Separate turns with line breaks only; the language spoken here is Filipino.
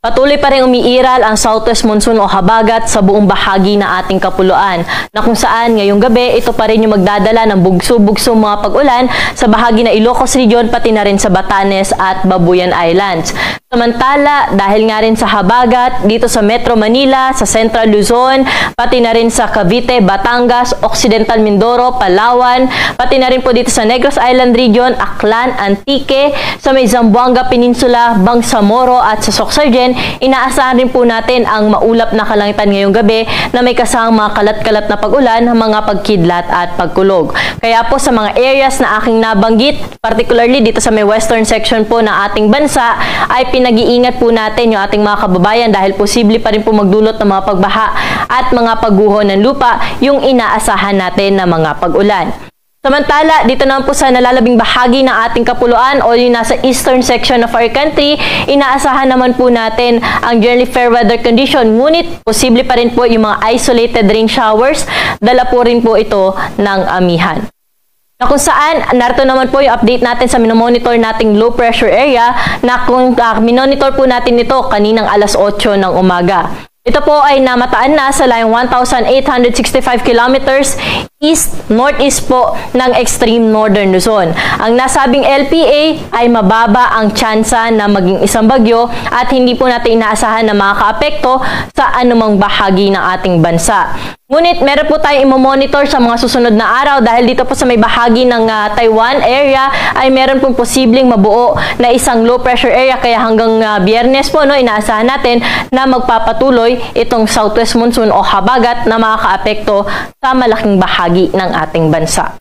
Patuloy pa rin umiiral ang southwest monsoon o habagat sa buong bahagi ng ating kapuluan, na kung saan ngayong gabi ito pa rin yung magdadala ng bugso-bugso mga pag-ulan sa bahagi ng Ilocos Region pati na rin sa Batanes at Babuyan Islands. Samantala, dahil nga rin sa habagat dito sa Metro Manila, sa Central Luzon, pati na rin sa Cavite, Batangas, Occidental Mindoro, Palawan, pati na rin po dito sa Negros Island Region, Aklan, Antique, sa may Zamboanga Peninsula, Bangsamoro at sa Sorsogon, inaasahan rin po natin ang maulap na kalangitan ngayong gabi na may kasamang mga kalat-kalat na pag-ulan, mga pagkidlat at pagkulog. Kaya po sa mga areas na aking nabanggit, particularly dito sa may western section po ng ating bansa, ay pinag-iingat po natin yung ating mga kababayan dahil posible pa rin po magdulot ng mga pagbaha at mga pagguho ng lupa yung inaasahan natin na mga pag-ulan. Samantala, dito naman po sa nalalabing bahagi ng ating kapuluan o yung nasa eastern section of our country, inaasahan naman po natin ang generally fair weather condition. Ngunit, posible pa rin po yung mga isolated rain showers. Dala po rin po ito ng amihan. Na kung saan, narito naman po yung update natin sa minomonitor nating low pressure area na kung minonitor po natin ito kaninang alas 8 ng umaga. Ito po ay namataan na sa layong 1,865 kilometers east-northeast po ng extreme northern Luzon. Ang nasabing LPA ay mababa ang tsansa na maging isang bagyo at hindi po natin inaasahan na makakaapekto sa anumang bahagi ng ating bansa. Ngunit meron po tayong imomonitor sa mga susunod na araw dahil dito po sa may bahagi ng Taiwan area ay meron pong posibleng mabuo na isang low pressure area kaya hanggang Biyernes po inaasahan natin na magpapatuloy itong southwest monsoon o habagat na makakaapekto sa malaking bahagi ng ating bansa.